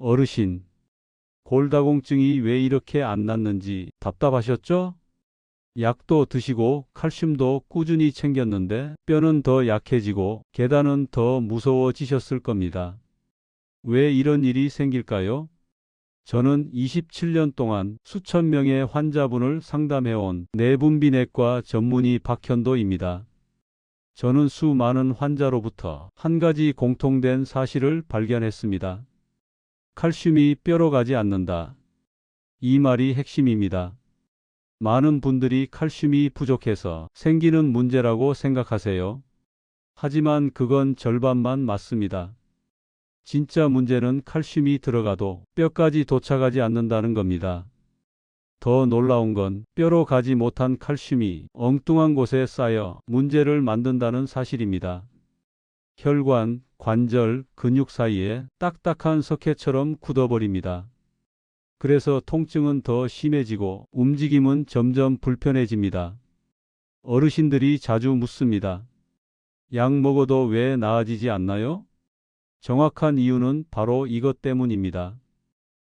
어르신, 골다공증이 왜 이렇게 안 낫는지 답답하셨죠? 약도 드시고 칼슘도 꾸준히 챙겼는데 뼈는 더 약해지고 계단은 더 무서워지셨을 겁니다. 왜 이런 일이 생길까요? 저는 27년 동안 수천 명의 환자분을 상담해온 내분비내과 전문의 박현도입니다. 저는 수많은 환자로부터 한 가지 공통된 사실을 발견했습니다. 칼슘이 뼈로 가지 않는다. 이 말이 핵심입니다. 많은 분들이 칼슘이 부족해서 생기는 문제라고 생각하세요. 하지만 그건 절반만 맞습니다. 진짜 문제는 칼슘이 들어가도 뼈까지 도착하지 않는다는 겁니다. 더 놀라운 건 뼈로 가지 못한 칼슘이 엉뚱한 곳에 쌓여 문제를 만든다는 사실입니다. 혈관, 관절, 근육 사이에 딱딱한 석회처럼 굳어버립니다. 그래서 통증은 더 심해지고 움직임은 점점 불편해집니다. 어르신들이 자주 묻습니다. 약 먹어도 왜 나아지지 않나요? 정확한 이유는 바로 이것 때문입니다.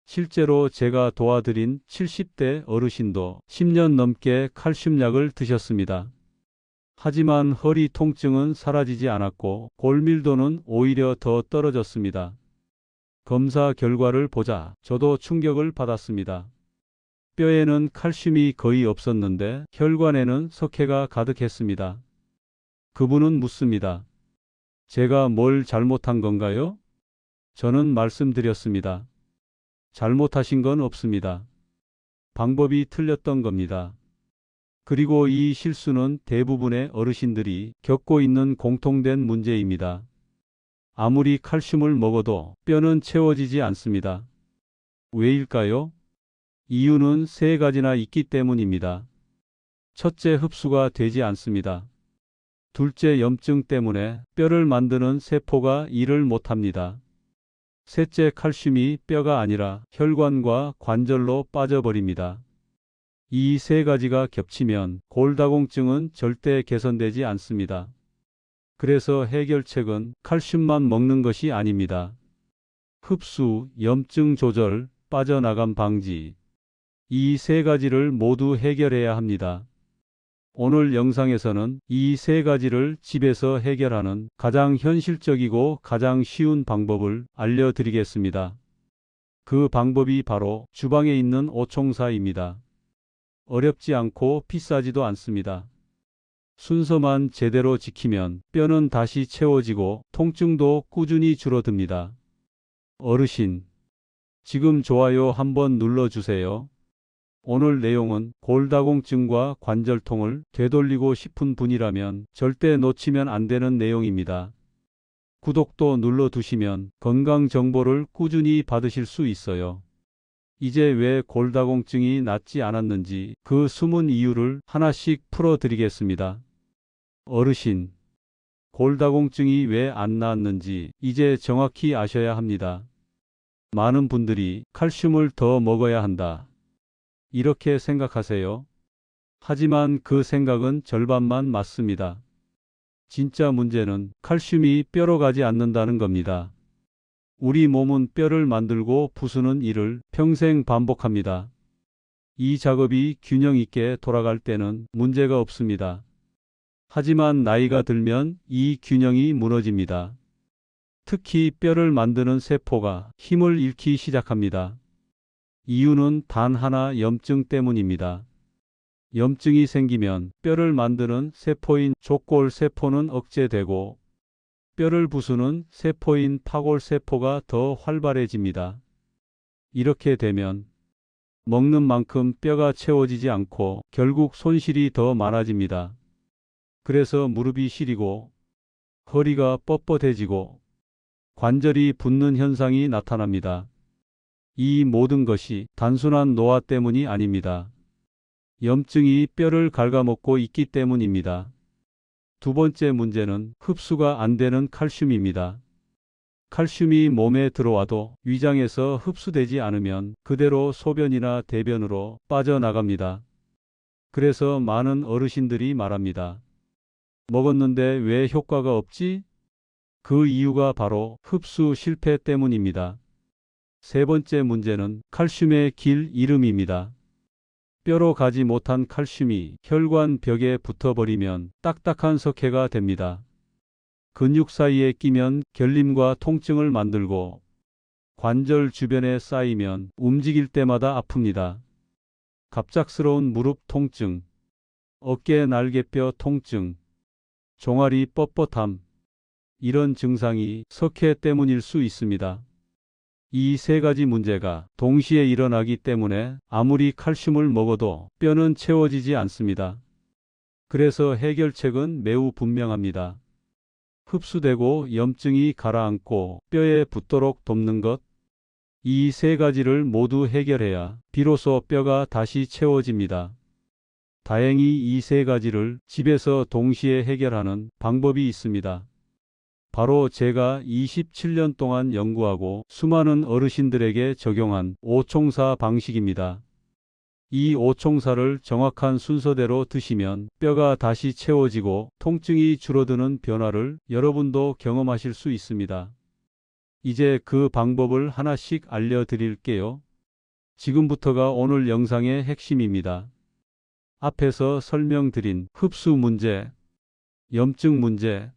실제로 제가 도와드린 70대 어르신도 10년 넘게 칼슘약을 드셨습니다. 하지만 허리 통증은 사라지지 않았고 골밀도는 오히려 더 떨어졌습니다. 검사 결과를 보자 저도 충격을 받았습니다. 뼈에는 칼슘이 거의 없었는데 혈관에는 석회가 가득했습니다. 그분은 묻습니다. 제가 뭘 잘못한 건가요? 저는 말씀드렸습니다. 잘못하신 건 없습니다. 방법이 틀렸던 겁니다. 그리고 이 실수는 대부분의 어르신들이 겪고 있는 공통된 문제입니다. 아무리 칼슘을 먹어도 뼈는 채워지지 않습니다. 왜일까요? 이유는 세 가지나 있기 때문입니다. 첫째, 흡수가 되지 않습니다. 둘째, 염증 때문에 뼈를 만드는 세포가 일을 못합니다. 셋째, 칼슘이 뼈가 아니라 혈관과 관절로 빠져버립니다. 이 세 가지가 겹치면 골다공증은 절대 개선되지 않습니다. 그래서 해결책은 칼슘만 먹는 것이 아닙니다. 흡수, 염증 조절, 빠져나감 방지. 이 세 가지를 모두 해결해야 합니다. 오늘 영상에서는 이 세 가지를 집에서 해결하는 가장 현실적이고 가장 쉬운 방법을 알려드리겠습니다. 그 방법이 바로 주방에 있는 오총사입니다. 어렵지 않고 비싸지도 않습니다. 순서만 제대로 지키면 뼈는 다시 채워지고 통증도 꾸준히 줄어듭니다. 어르신, 지금 좋아요 한번 눌러주세요. 오늘 내용은 골다공증과 관절통을 되돌리고 싶은 분이라면 절대 놓치면 안 되는 내용입니다. 구독도 눌러두시면 건강 정보를 꾸준히 받으실 수 있어요. 이제 왜 골다공증이 낫지 않았는지 그 숨은 이유를 하나씩 풀어드리겠습니다. 어르신, 골다공증이 왜 안 나았는지 이제 정확히 아셔야 합니다. 많은 분들이 칼슘을 더 먹어야 한다, 이렇게 생각하세요. 하지만 그 생각은 절반만 맞습니다. 진짜 문제는 칼슘이 뼈로 가지 않는다는 겁니다. 우리 몸은 뼈를 만들고 부수는 일을 평생 반복합니다. 이 작업이 균형 있게 돌아갈 때는 문제가 없습니다. 하지만 나이가 들면 이 균형이 무너집니다. 특히 뼈를 만드는 세포가 힘을 잃기 시작합니다. 이유는 단 하나, 염증 때문입니다. 염증이 생기면 뼈를 만드는 세포인 족골세포는 억제되고 뼈를 부수는 세포인 파골세포가 더 활발해집니다. 이렇게 되면 먹는 만큼 뼈가 채워지지 않고 결국 손실이 더 많아집니다. 그래서 무릎이 시리고 허리가 뻣뻣해지고 관절이 붓는 현상이 나타납니다. 이 모든 것이 단순한 노화 때문이 아닙니다. 염증이 뼈를 갉아먹고 있기 때문입니다. 두 번째 문제는 흡수가 안 되는 칼슘입니다. 칼슘이 몸에 들어와도 위장에서 흡수되지 않으면 그대로 소변이나 대변으로 빠져나갑니다. 그래서 많은 어르신들이 말합니다. 먹었는데 왜 효과가 없지? 그 이유가 바로 흡수 실패 때문입니다. 세 번째 문제는 칼슘의 길 이름입니다. 뼈로 가지 못한 칼슘이 혈관 벽에 붙어버리면 딱딱한 석회가 됩니다. 근육 사이에 끼면 결림과 통증을 만들고 관절 주변에 쌓이면 움직일 때마다 아픕니다. 갑작스러운 무릎 통증, 어깨 날개뼈 통증, 종아리 뻣뻣함, 이런 증상이 석회 때문일 수 있습니다. 이 세 가지 문제가 동시에 일어나기 때문에 아무리 칼슘을 먹어도 뼈는 채워지지 않습니다. 그래서 해결책은 매우 분명합니다. 흡수되고 염증이 가라앉고 뼈에 붙도록 돕는 것, 이 세 가지를 모두 해결해야 비로소 뼈가 다시 채워집니다. 다행히 이 세 가지를 집에서 동시에 해결하는 방법이 있습니다. 바로 제가 27년 동안 연구하고 수많은 어르신들에게 적용한 오총사 방식입니다. 이 오총사를 정확한 순서대로 드시면 뼈가 다시 채워지고 통증이 줄어드는 변화를 여러분도 경험하실 수 있습니다. 이제 그 방법을 하나씩 알려드릴게요. 지금부터가 오늘 영상의 핵심입니다. 앞에서 설명드린 흡수 문제, 염증 문제,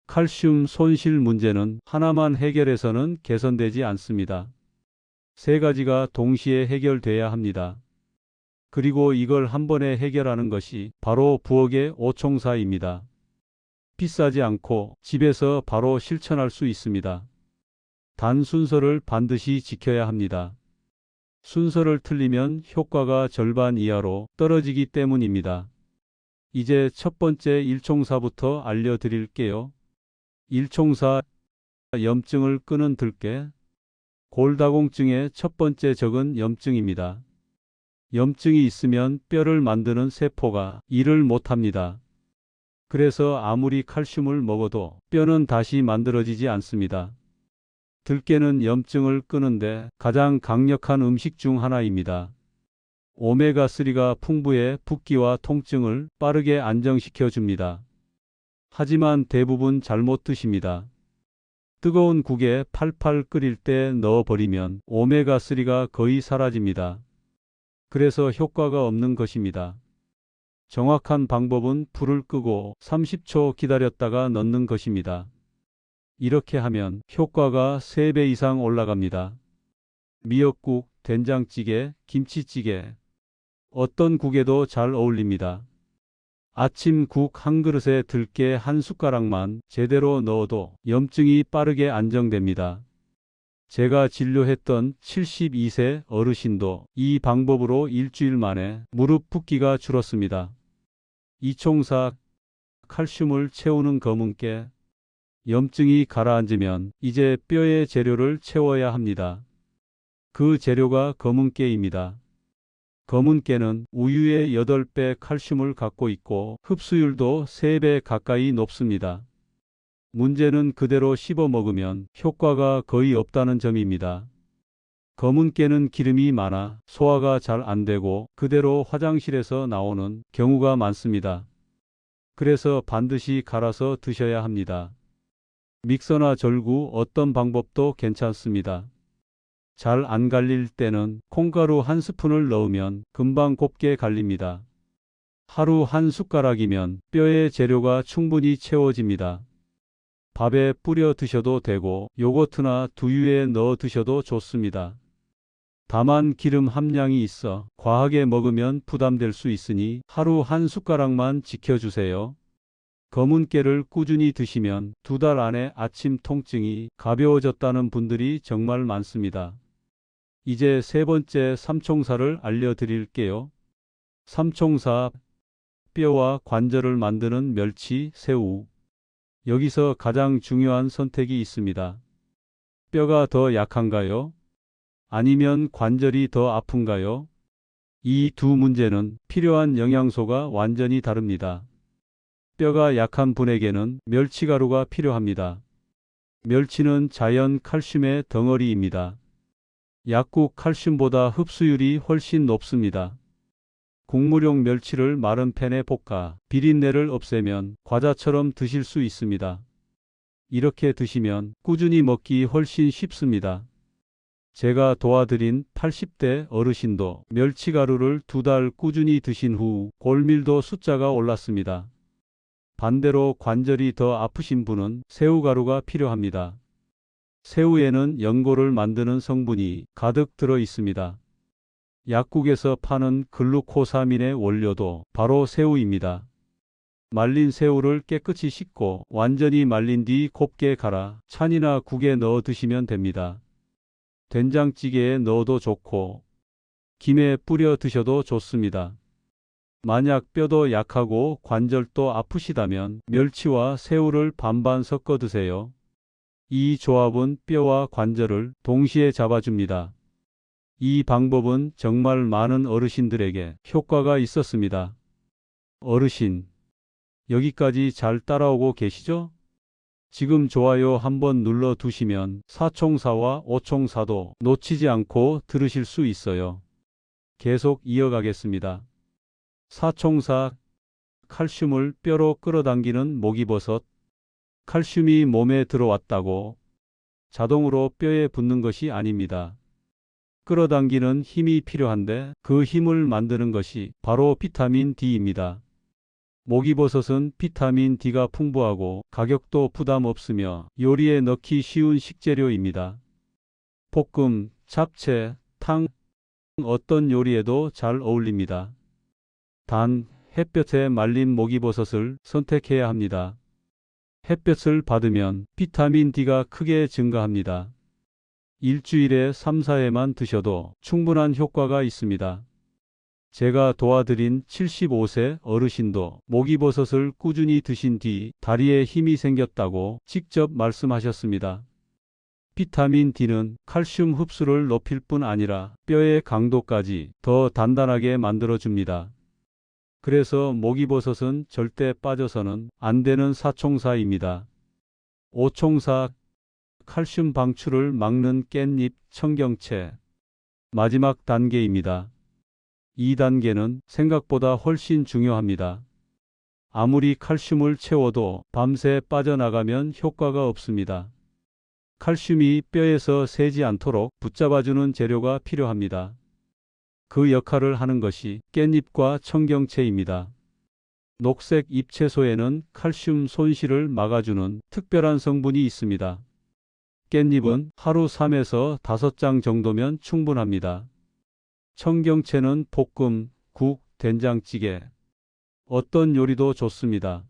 칼슘 손실 문제는 하나만 해결해서는 개선되지 않습니다. 세 가지가 동시에 해결돼야 합니다. 그리고 이걸 한 번에 해결하는 것이 바로 부엌의 오총사입니다. 비싸지 않고 집에서 바로 실천할 수 있습니다. 단 순서를 반드시 지켜야 합니다. 순서를 틀리면 효과가 절반 이하로 떨어지기 때문입니다. 이제 첫 번째 일총사부터 알려드릴게요. 일총사, 염증을 끄는 들깨. 골다공증의 첫 번째 적은 염증입니다. 염증이 있으면 뼈를 만드는 세포가 일을 못합니다. 그래서 아무리 칼슘을 먹어도 뼈는 다시 만들어지지 않습니다. 들깨는 염증을 끄는데 가장 강력한 음식 중 하나입니다. 오메가3가 풍부해 붓기와 통증을 빠르게 안정시켜 줍니다. 하지만 대부분 잘못 드십니다. 뜨거운 국에 팔팔 끓일 때 넣어버리면 오메가3가 거의 사라집니다. 그래서 효과가 없는 것입니다. 정확한 방법은 불을 끄고 30초 기다렸다가 넣는 것입니다. 이렇게 하면 효과가 3배 이상 올라갑니다. 미역국, 된장찌개, 김치찌개, 어떤 국에도 잘 어울립니다. 아침 국 한 그릇에 들깨 한 숟가락만 제대로 넣어도 염증이 빠르게 안정됩니다. 제가 진료했던 72세 어르신도 이 방법으로 일주일 만에 무릎 붓기가 줄었습니다. 이총사, 칼슘을 채우는 검은깨. 염증이 가라앉으면 이제 뼈의 재료를 채워야 합니다. 그 재료가 검은깨입니다. 검은깨는 우유의 8배 칼슘을 갖고 있고 흡수율도 3배 가까이 높습니다. 문제는 그대로 씹어 먹으면 효과가 거의 없다는 점입니다. 검은깨는 기름이 많아 소화가 잘 안 되고 그대로 화장실에서 나오는 경우가 많습니다. 그래서 반드시 갈아서 드셔야 합니다. 믹서나 절구 어떤 방법도 괜찮습니다. 잘 안 갈릴 때는 콩가루 한 스푼을 넣으면 금방 곱게 갈립니다. 하루 한 숟가락이면 뼈의 재료가 충분히 채워집니다. 밥에 뿌려 드셔도 되고 요거트나 두유에 넣어 드셔도 좋습니다. 다만 기름 함량이 있어 과하게 먹으면 부담될 수 있으니 하루 한 숟가락만 지켜주세요. 검은깨를 꾸준히 드시면 2달 안에 아침 통증이 가벼워졌다는 분들이 정말 많습니다. 이제 세 번째 삼총사를 알려드릴게요. 삼총사, 뼈와 관절을 만드는 멸치, 새우. 여기서 가장 중요한 선택이 있습니다. 뼈가 더 약한가요? 아니면 관절이 더 아픈가요? 이 두 문제는 필요한 영양소가 완전히 다릅니다. 뼈가 약한 분에게는 멸치가루가 필요합니다. 멸치는 자연 칼슘의 덩어리입니다. 약국 칼슘보다 흡수율이 훨씬 높습니다. 국물용 멸치를 마른 팬에 볶아 비린내를 없애면 과자처럼 드실 수 있습니다. 이렇게 드시면 꾸준히 먹기 훨씬 쉽습니다. 제가 도와드린 80대 어르신도 멸치가루를 2달 꾸준히 드신 후 골밀도 숫자가 올랐습니다. 반대로 관절이 더 아프신 분은 새우가루가 필요합니다. 새우에는 연골을 만드는 성분이 가득 들어 있습니다. 약국에서 파는 글루코사민의 원료도 바로 새우입니다. 말린 새우를 깨끗이 씻고 완전히 말린 뒤 곱게 갈아 찬이나 국에 넣어 드시면 됩니다. 된장찌개에 넣어도 좋고 김에 뿌려 드셔도 좋습니다. 만약 뼈도 약하고 관절도 아프시다면 멸치와 새우를 반반 섞어 드세요. 이 조합은 뼈와 관절을 동시에 잡아줍니다. 이 방법은 정말 많은 어르신들에게 효과가 있었습니다. 어르신, 여기까지 잘 따라오고 계시죠? 지금 좋아요 한번 눌러 두시면 사총사와 오총사도 놓치지 않고 들으실 수 있어요. 계속 이어가겠습니다. 사총사, 칼슘을 뼈로 끌어당기는 목이버섯. 칼슘이 몸에 들어왔다고 자동으로 뼈에 붙는 것이 아닙니다. 끌어당기는 힘이 필요한데 그 힘을 만드는 것이 바로 비타민 D입니다. 목이버섯은 비타민 D가 풍부하고 가격도 부담 없으며 요리에 넣기 쉬운 식재료입니다. 볶음, 잡채, 탕, 어떤 요리에도 잘 어울립니다. 단, 햇볕에 말린 목이버섯을 선택해야 합니다. 햇볕을 받으면 비타민 D가 크게 증가합니다. 일주일에 3-4회만 드셔도 충분한 효과가 있습니다. 제가 도와드린 75세 어르신도 목이버섯을 꾸준히 드신 뒤 다리에 힘이 생겼다고 직접 말씀하셨습니다. 비타민 D는 칼슘 흡수를 높일 뿐 아니라 뼈의 강도까지 더 단단하게 만들어줍니다. 그래서 목이버섯은 절대 빠져서는 안 되는 사총사입니다. 오총사, 칼슘 방출을 막는 깻잎, 청경채. 마지막 단계입니다. 이 단계는 생각보다 훨씬 중요합니다. 아무리 칼슘을 채워도 밤새 빠져나가면 효과가 없습니다. 칼슘이 뼈에서 새지 않도록 붙잡아주는 재료가 필요합니다. 그 역할을 하는 것이 깻잎과 청경채입니다. 녹색 잎채소에는 칼슘 손실을 막아주는 특별한 성분이 있습니다. 깻잎은 하루 3에서 5장 정도면 충분합니다. 청경채는 볶음, 국, 된장찌개, 어떤 요리도 좋습니다.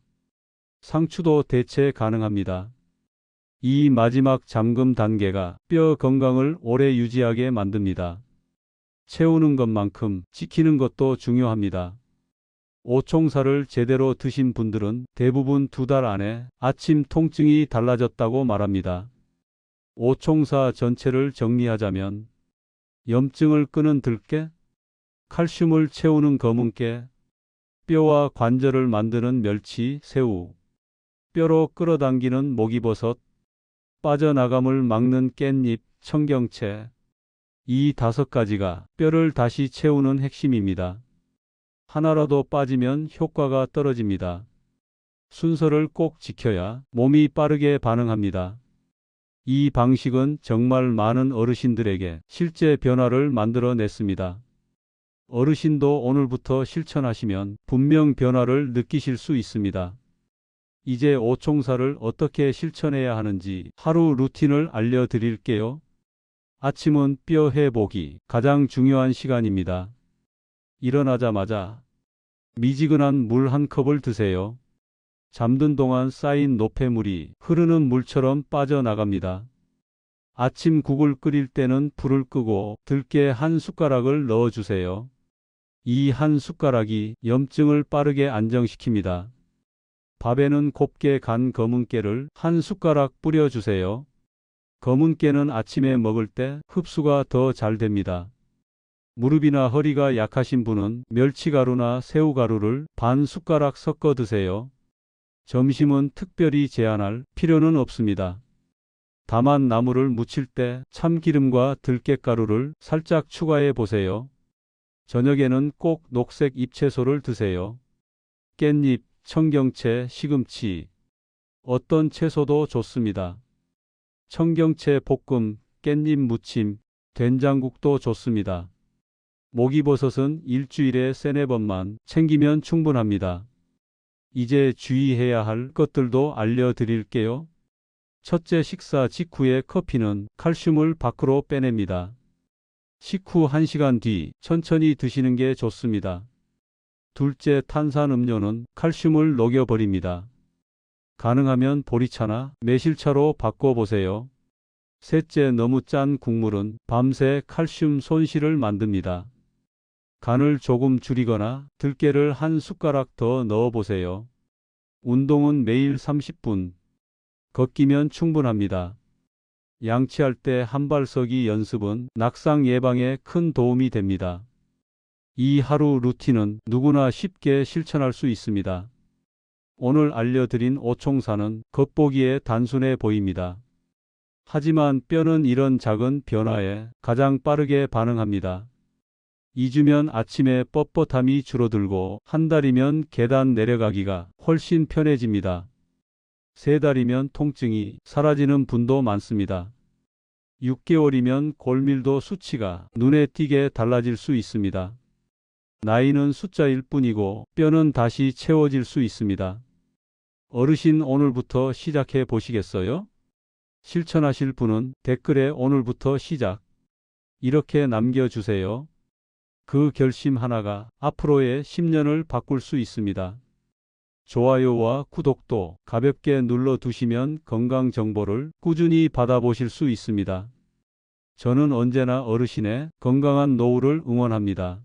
상추도 대체 가능합니다. 이 마지막 잠금 단계가 뼈 건강을 오래 유지하게 만듭니다. 채우는 것만큼 지키는 것도 중요합니다. 오총사를 제대로 드신 분들은 대부분 2달 안에 아침 통증이 달라졌다고 말합니다. 오총사 전체를 정리하자면 염증을 끄는 들깨, 칼슘을 채우는 검은깨, 뼈와 관절을 만드는 멸치, 새우, 뼈로 끌어당기는 목이버섯, 빠져나감을 막는 깻잎, 청경채. 이 5가지가 뼈를 다시 채우는 핵심입니다. 하나라도 빠지면 효과가 떨어집니다. 순서를 꼭 지켜야 몸이 빠르게 반응합니다. 이 방식은 정말 많은 어르신들에게 실제 변화를 만들어냈습니다. 어르신도 오늘부터 실천하시면 분명 변화를 느끼실 수 있습니다. 이제 오총사를 어떻게 실천해야 하는지 하루 루틴을 알려드릴게요. 아침은 뼈 회복이 가장 중요한 시간입니다. 일어나자마자 미지근한 물 1컵을 드세요. 잠든 동안 쌓인 노폐물이 흐르는 물처럼 빠져나갑니다. 아침 국을 끓일 때는 불을 끄고 들깨 1숟가락을 넣어주세요. 이 1숟가락이 염증을 빠르게 안정시킵니다. 밥에는 곱게 간 검은깨를 1숟가락 뿌려주세요. 검은깨는 아침에 먹을 때 흡수가 더 잘 됩니다. 무릎이나 허리가 약하신 분은 멸치가루나 새우가루를 반 숟가락 섞어 드세요. 점심은 특별히 제한할 필요는 없습니다. 다만 나물을 무칠 때 참기름과 들깨가루를 살짝 추가해 보세요. 저녁에는 꼭 녹색 잎채소를 드세요. 깻잎, 청경채, 시금치, 어떤 채소도 좋습니다. 청경채 볶음, 깻잎 무침, 된장국도 좋습니다. 목이버섯은 일주일에 3-4번만 챙기면 충분합니다. 이제 주의해야 할 것들도 알려드릴게요. 첫째, 식사 직후의 커피는 칼슘을 밖으로 빼냅니다. 식후 1시간 뒤 천천히 드시는 게 좋습니다. 둘째, 탄산음료는 칼슘을 녹여버립니다. 가능하면 보리차나 매실차로 바꿔보세요. 셋째, 너무 짠 국물은 밤새 칼슘 손실을 만듭니다. 간을 조금 줄이거나 들깨를 한 숟가락 더 넣어보세요. 운동은 매일 30분. 걷기면 충분합니다. 양치할 때 한 발 서기 연습은 낙상 예방에 큰 도움이 됩니다. 이 하루 루틴은 누구나 쉽게 실천할 수 있습니다. 오늘 알려드린 오총사는 겉보기에 단순해 보입니다. 하지만 뼈는 이런 작은 변화에 가장 빠르게 반응합니다. 2주면 아침에 뻣뻣함이 줄어들고, 한 달이면 계단 내려가기가 훨씬 편해집니다. 3달이면 통증이 사라지는 분도 많습니다. 6개월이면 골밀도 수치가 눈에 띄게 달라질 수 있습니다. 나이는 숫자일 뿐이고 뼈는 다시 채워질 수 있습니다. 어르신, 오늘부터 시작해 보시겠어요? 실천하실 분은 댓글에 오늘부터 시작 이렇게 남겨주세요. 그 결심 하나가 앞으로의 10년을 바꿀 수 있습니다. 좋아요와 구독도 가볍게 눌러두시면 건강 정보를 꾸준히 받아보실 수 있습니다. 저는 언제나 어르신의 건강한 노후를 응원합니다.